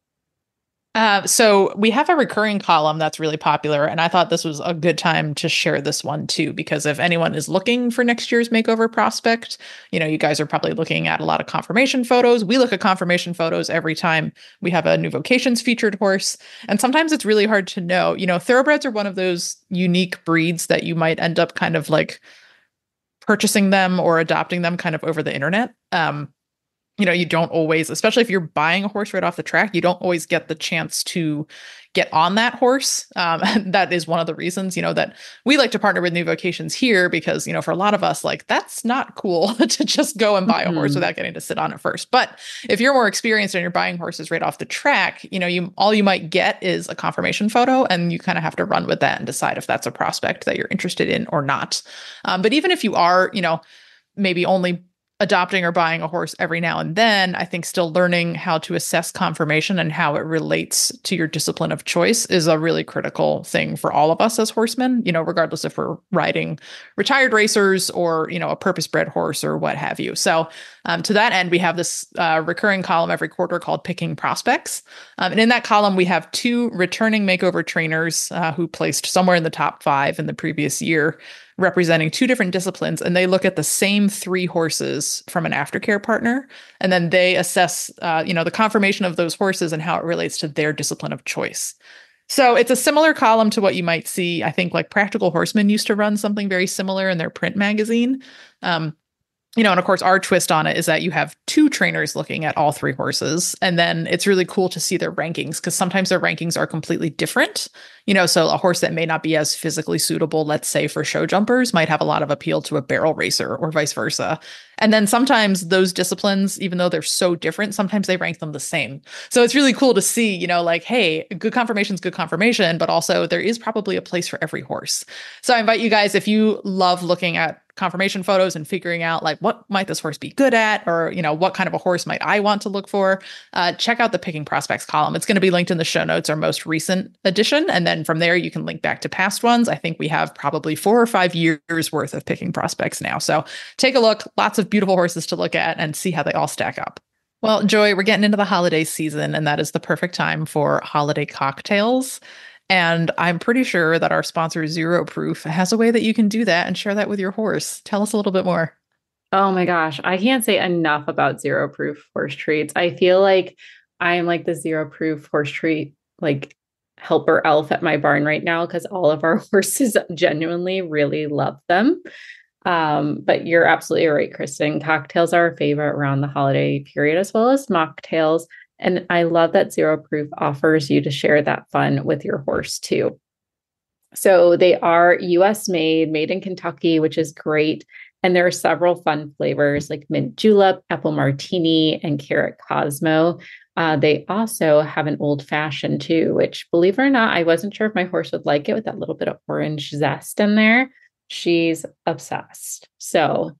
So we have a recurring column that's really popular, and I thought this was a good time to share this one too, because if anyone is looking for next year's makeover prospect, you guys are probably looking at a lot of confirmation photos. We look at confirmation photos every time we have a new Vocations featured horse, and sometimes it's really hard to know. Thoroughbreds are one of those unique breeds that you might end up kind of like purchasing them or adopting them kind of over the internet. You don't always, especially if you're buying a horse right off the track, you don't always get the chance to get on that horse. And that is one of the reasons, that we like to partner with New Vocations here because, for a lot of us, like, that's not cool to just go and buy a horse without getting to sit on it first. But if you're more experienced and you're buying horses right off the track, all you might get is a confirmation photo, and you kind of have to run with that and decide if that's a prospect that you're interested in or not. But even if you are, maybe only adopting or buying a horse every now and then, I think still learning how to assess confirmation and how it relates to your discipline of choice is a really critical thing for all of us as horsemen, regardless if we're riding retired racers or, a purpose-bred horse or what have you. So to that end, we have this recurring column every quarter called Picking Prospects. And in that column, we have 2 returning makeover trainers who placed somewhere in the top 5 in the previous year, representing two different disciplines, and they look at the same three horses from an aftercare partner, and then they assess, the conformation of those horses and how it relates to their discipline of choice. So it's a similar column to what you might see. I think like Practical Horseman used to run something very similar in their print magazine. And of course, our twist on it is that you have two trainers looking at all three horses. And then it's really cool to see their rankings, because sometimes their rankings are completely different. So a horse that may not be as physically suitable, let's say for show jumpers, might have a lot of appeal to a barrel racer or vice versa. And then sometimes those disciplines, even though they're so different, sometimes they rank them the same. So it's really cool to see, hey, good conformation is good conformation, but also there is probably a place for every horse. So I invite you guys, if you love looking at conformation photos and figuring out like what might this horse be good at, or what kind of a horse might I want to look for, check out the Picking Prospects column. It's going to be linked in the show notes, our most recent edition, and then from there you can link back to past ones. I think we have probably 4 or 5 years worth of Picking Prospects now, so take a look. Lots of beautiful horses to look at and see how they all stack up. Well, Joy, we're getting into the holiday season, and that is the perfect time for holiday cocktails. And I'm pretty sure that our sponsor, Zero Proof, has a way that you can do that and share that with your horse. Tell us a little bit more. Oh my gosh, I can't say enough about Zero Proof horse treats. I feel like I'm like the Zero Proof horse treat, like helper elf at my barn right now, because all of our horses genuinely really love them. But you're absolutely right, Kristen. Cocktails are a favorite around the holiday period, as well as mocktails. And I love that Zero Proof offers you to share that fun with your horse too. So they are US made in Kentucky, which is great. And there are several fun flavors like mint julep, apple martini, and carrot Cosmo. They also have an old fashioned too, which, believe it or not, I wasn't sure if my horse would like it with that little bit of orange zest in there. She's obsessed. So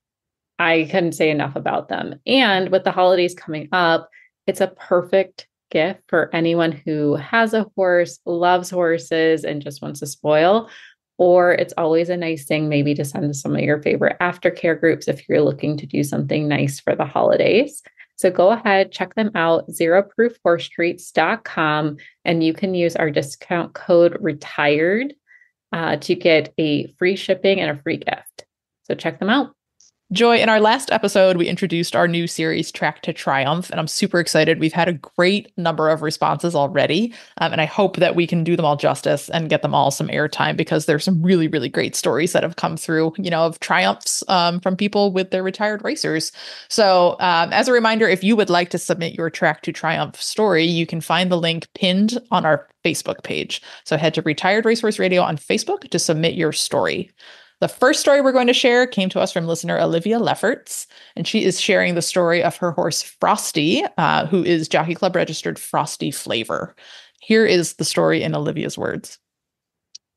I couldn't say enough about them. And with the holidays coming up, it's a perfect gift for anyone who has a horse, loves horses, and just wants to spoil. Or it's always a nice thing maybe to send to some of your favorite aftercare groups if you're looking to do something nice for the holidays. So go ahead, check them out, zeroproofhorsetreats.com, and you can use our discount code RETIRED to get a free shipping and a free gift. So check them out. Joy, in our last episode, we introduced our new series, Track to Triumph, and I'm super excited. We've had a great number of responses already, and I hope that we can do them all justice and get them all some airtime, because there's some really, really great stories that have come through, of triumphs from people with their retired racers. So as a reminder, if you would like to submit your Track to Triumph story, you can find the link pinned on our Facebook page. So head to Retired Racehorse Radio on Facebook to submit your story. The first story we're going to share came to us from listener Olivia Lefferts, and she is sharing the story of her horse Frosty, who is Jockey Club registered Frosty Flavor. Here is the story in Olivia's words.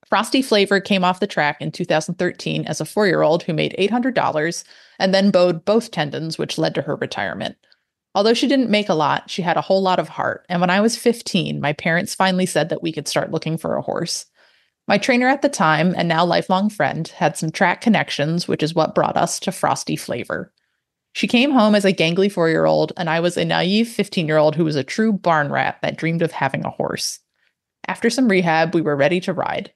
Frosty Flavor came off the track in 2013 as a 4-year-old who made $800 and then bowed both tendons, which led to her retirement. Although she didn't make a lot, she had a whole lot of heart, and when I was 15, my parents finally said that we could start looking for a horse. My trainer at the time, and now lifelong friend, had some track connections, which is what brought us to Frosty Flavor. She came home as a gangly 4-year-old, and I was a naive 15-year-old who was a true barn rat that dreamed of having a horse. After some rehab, we were ready to ride.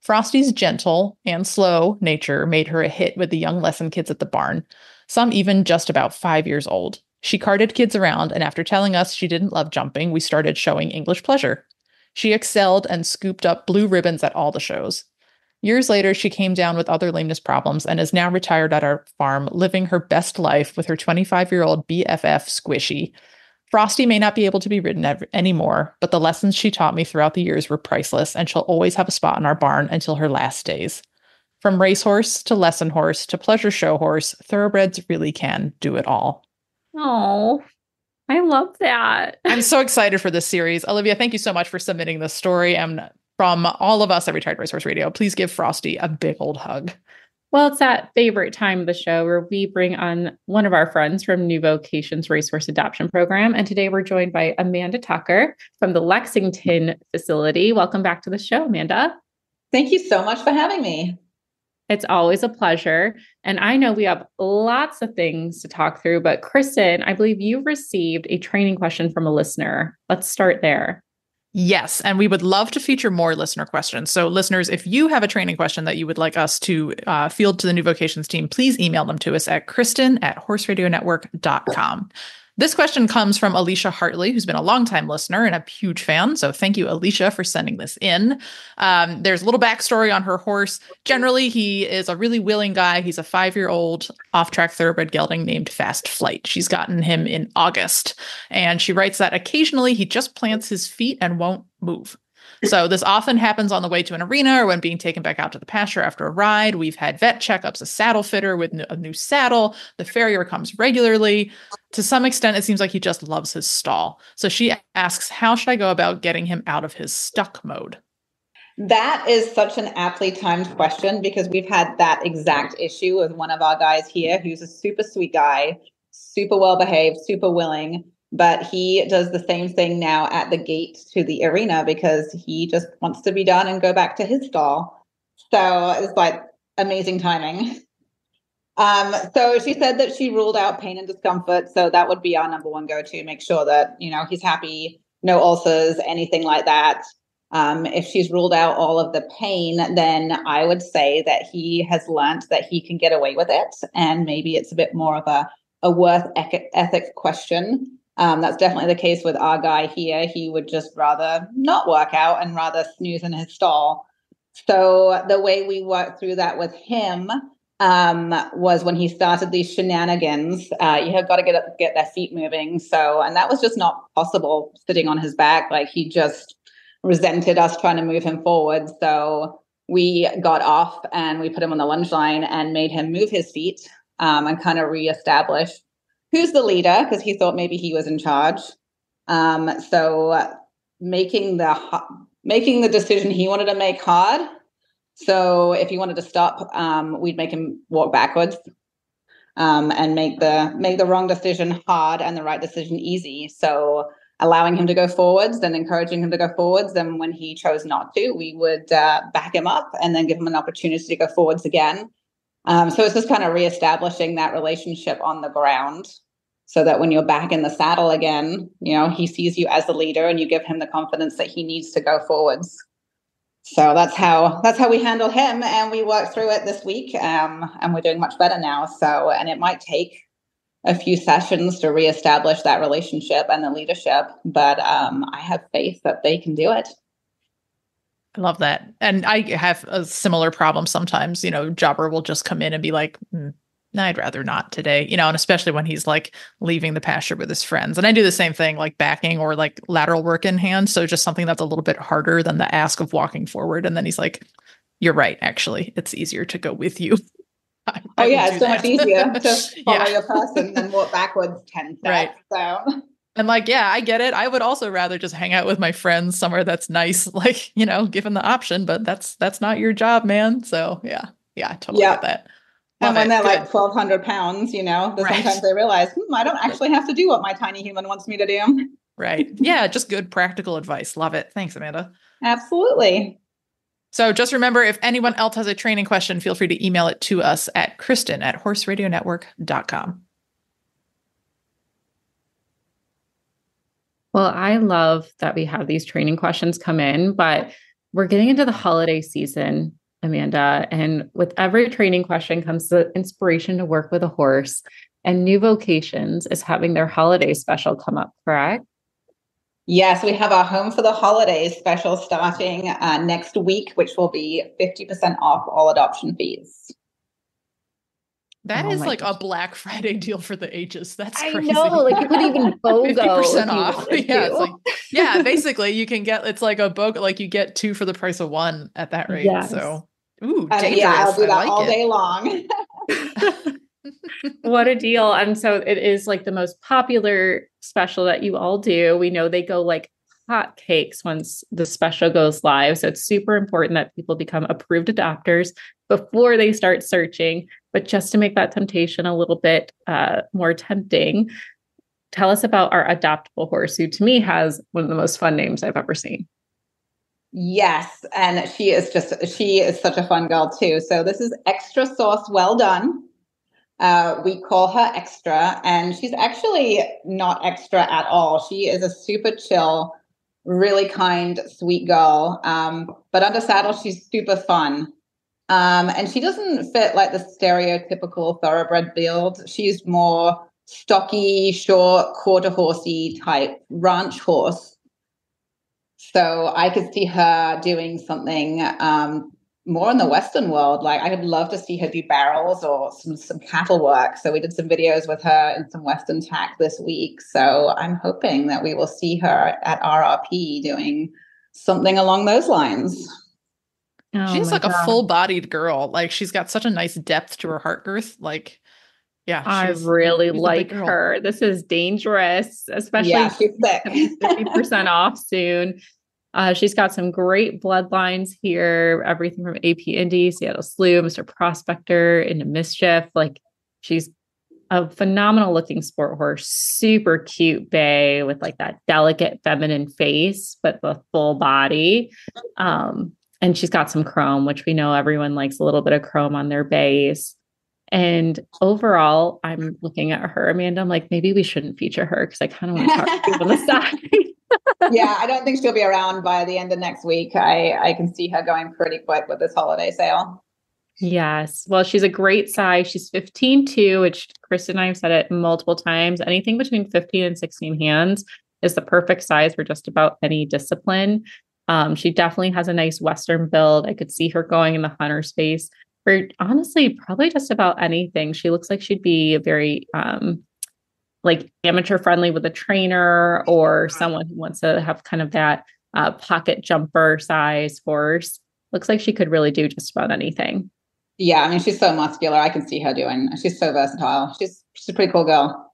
Frosty's gentle and slow nature made her a hit with the young lesson kids at the barn, some even just about 5 years old. She carted kids around, and after telling us she didn't love jumping, we started showing English pleasure. She excelled and scooped up blue ribbons at all the shows. Years later, she came down with other lameness problems and is now retired at our farm, living her best life with her 25-year-old BFF Squishy. Frosty may not be able to be ridden anymore, but the lessons she taught me throughout the years were priceless, and she'll always have a spot in our barn until her last days. From racehorse to lesson horse to pleasure show horse, thoroughbreds really can do it all. Oh, I love that. I'm so excited for this series. Olivia, thank you so much for submitting this story. And from all of us at Retired Racehorse Radio, please give Frosty a big old hug. Well, it's that favorite time of the show where we bring on one of our friends from New Vocations Racehorse Adoption Program. And today we're joined by Amanda Tucker from the Lexington facility. Welcome back to the show, Amanda. Thank you so much for having me. It's always a pleasure. And I know we have lots of things to talk through, but Kristen, I believe you received a training question from a listener. Let's start there. Yes, and we would love to feature more listener questions. So listeners, if you have a training question that you would like us to field to the New Vocations team, please email them to us at Kristen@horseradionetwork.com. This question comes from Alicia Hartley, who's been a longtime listener and a huge fan. So thank you, Alicia, for sending this in. There's a little backstory on her horse. Generally, he is a really willing guy. He's a 5-year-old off-track thoroughbred gelding named Fast Flight. She's gotten him in August. And she writes that occasionally he just plants his feet and won't move. So this often happens on the way to an arena or when being taken back out to the pasture after a ride. We've had vet checkups, a saddle fitter with a new saddle. The farrier comes regularly. To some extent, it seems like he just loves his stall. So she asks, how should I go about getting him out of his stuck mode? That is such an aptly timed question because we've had that exact issue with one of our guys here who's a super sweet guy, super well behaved, super willing. But he does the same thing now at the gate to the arena because he just wants to be done and go back to his stall. So it's like amazing timing. So she said that she ruled out pain and discomfort. So that would be our number one go-to. Make sure that, he's happy, no ulcers, anything like that. If she's ruled out all of the pain, then I would say that he has learned that he can get away with it. And maybe it's a bit more of a worth ethic question. That's definitely the case with our guy here. He would just rather not work out and rather snooze in his stall. So the way we worked through that with him was when he started these shenanigans. You have got to get their feet moving. And that was just not possible sitting on his back. Like he just resented us trying to move him forward. So we got off and we put him on the lunge line and made him move his feet and kind of reestablish who's the leader, because he thought maybe he was in charge. So making the decision he wanted to make hard. So if he wanted to stop, we'd make him walk backwards and make the wrong decision hard and the right decision easy. So allowing him to go forwards, then encouraging him to go forwards. Then when he chose not to, we would back him up and then give him an opportunity to go forwards again. So it's just kind of reestablishing that relationship on the ground so that when you're back in the saddle again, he sees you as the leader and you give him the confidence that he needs to go forwards. So that's how we handle him. And we worked through it this week and we're doing much better now. And it might take a few sessions to reestablish that relationship and the leadership, but I have faith that they can do it. I love that. And I have a similar problem sometimes. Jobber will just come in and be like, no, I'd rather not today, and especially when he's like leaving the pasture with his friends. And I do the same thing, like backing or like lateral work in hand. So just something that's a little bit harder than the ask of walking forward. And then he's like, you're right. Actually, it's easier to go with you. It's so much easier to follow your person than walk backwards 10 steps. Right. So. And I get it. I would also rather just hang out with my friends somewhere that's nice, like, given the option, but that's not your job, man. So I totally get that. And when they're like 1,200 pounds, sometimes they realize, I don't actually have to do what my tiny human wants me to do. Right. Yeah. Just good practical advice. Love it. Thanks, Amanda. Absolutely. So just remember, if anyone else has a training question, feel free to email it to us at Kristen@horseradionetwork.com. Well, I love that we have these training questions come in, but we're getting into the holiday season, Amanda, and with every training question comes the inspiration to work with a horse, and New Vocations is having their holiday special come up, correct? Yes, we have our Home for the Holidays special starting next week, which will be 50% off all adoption fees. That is like a Black Friday deal for the ages. That's crazy. I know, like you could even BOGO 50% off. Yeah, basically you can get, it's like a BOGO, like you get 2 for the price of 1 at that rate. Yes. So, dangerous. I'll do that all day long. What a deal. And so it is like the most popular special that you all do. We know they go like hotcakes once the special goes live. So it's super important that people become approved adopters before they start searching. But just to make that temptation a little bit more tempting, tell us about our adoptable horse, who to me has one of the most fun names I've ever seen. Yes. And she is such a fun girl too. So this is Xtrasaucewelldone. We call her Extra, and she's actually not extra at all. She is a super chill, really kind, sweet girl. But under saddle, she's super fun. And she doesn't fit like the stereotypical thoroughbred build. She's more stocky, short, quarter horsey type ranch horse. So I could see her doing something more in the Western world. Like I would love to see her do barrels or some cattle work. So we did some videos with her in some Western tack this week. So I'm hoping that we will see her at RRP doing something along those lines. Oh, she's like a full-bodied girl. Like she's got such a nice depth to her heart girth. Like, yeah, I really like her. This is dangerous, especially she's sick. 50% off soon. She's got some great bloodlines here. Everything from AP Indy, Seattle Slew, Mr. Prospector, into Mischief. Like she's a phenomenal looking sport horse, super cute bay with like that delicate feminine face, but the full body. And she's got some chrome, which we know everyone likes a little bit of chrome on their bays. And overall, I'm looking at her, Amanda. I'm like, maybe we shouldn't feature her because I kind of want to talk to you on the side. Yeah, I don't think she'll be around by the end of next week. I can see her going pretty quick with this holiday sale. Yes. Well, she's a great size. She's 15.2, which Kristen and I have said it multiple times. Anything between 15 and 16 hands is the perfect size for just about any discipline. She definitely has a nice Western build. I could see her going in the hunter space for honestly, probably just about anything. She looks like she'd be very like amateur friendly with a trainer or someone who wants to have kind of that pocket jumper size horse. Looks like she could really do just about anything. Yeah, I mean, she's so muscular. I can see her doing. She's so versatile. She's a pretty cool girl.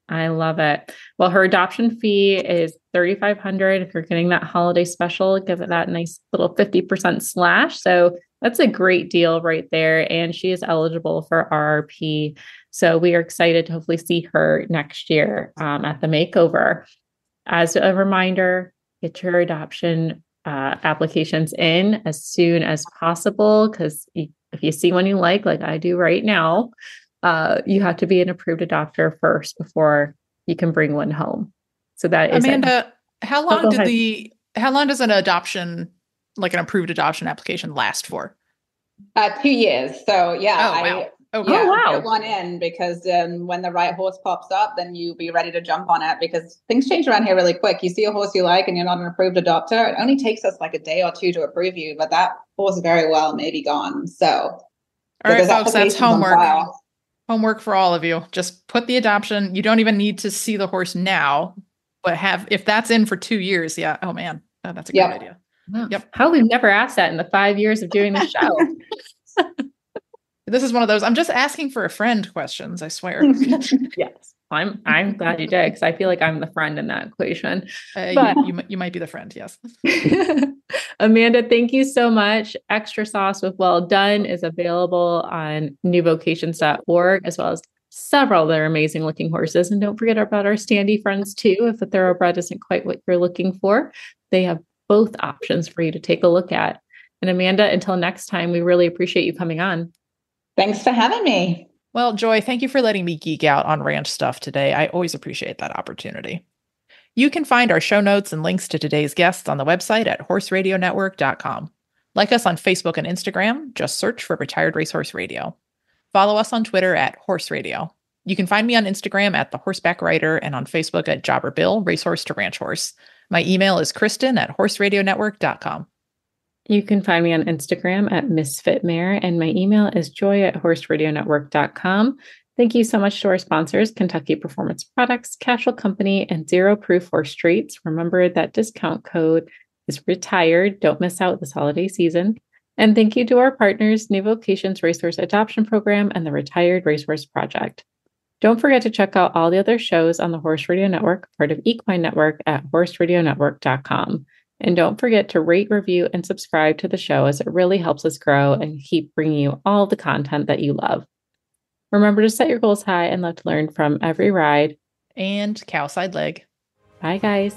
I love it. Well, her adoption fee is $3,500. If you're getting that holiday special, give it that nice little 50% slash. So that's a great deal right there. And she is eligible for RRP. So we are excited to hopefully see her next year at the makeover. As a reminder, get your adoption applications in as soon as possible, because if you see one you like I do right now, you have to be an approved adopter first before you can bring one home. So that is Amanda. How long does an adoption, like an approved adoption application, last for? 2 years. So yeah, wow. Get one in because when the right horse pops up, then you'll be ready to jump on it because things change around here really quick. You see a horse you like and you're not an approved adopter, it only takes us like a day or two to approve you, but that horse very well may be gone. So all right, folks, that's homework. Homework for all of you. Just put the adoption. You don't even need to see the horse now, but if that's in for 2 years. Yeah. Oh man. Oh, that's a great idea. Wow. Yep. How we've never asked that in the 5 years of doing the show. This is one of those, I'm just asking for a friend questions, I swear. Yes. I'm glad you did, because I feel like I'm the friend in that equation. But you might be the friend, yes. Amanda, thank you so much. Xtrasaucewelldone is available on newvocations.org, as well as several other amazing looking horses. And don't forget about our standee friends too. If a thoroughbred isn't quite what you're looking for, they have both options for you to take a look at. And Amanda, until next time, we really appreciate you coming on. Thanks for having me. Well, Joy, thank you for letting me geek out on ranch stuff today. I always appreciate that opportunity. You can find our show notes and links to today's guests on the website at horseradionetwork.com. Like us on Facebook and Instagram, just search for Retired Racehorse Radio. Follow us on Twitter at Horse Radio. You can find me on Instagram at The Horseback Writer and on Facebook at Jobber Bill, Racehorse to Ranch Horse. My email is kristen@horseradionetwork.com. You can find me on Instagram at MisfitMare, and my email is joy@horseradionetwork.com. Thank you so much to our sponsors, Kentucky Performance Products, Cashel Company, and Zero Proof Horse Treats. Remember that discount code is retired. Don't miss out this holiday season. And thank you to our partners, New Vocations Racehorse Adoption Program and the Retired Racehorse Project. Don't forget to check out all the other shows on the Horse Radio Network, part of Equine Network, at horseradionetwork.com. And don't forget to rate, review, and subscribe to the show, as it really helps us grow and keep bringing you all the content that you love. Remember to set your goals high and love to learn from every ride and cowside leg. Bye, guys.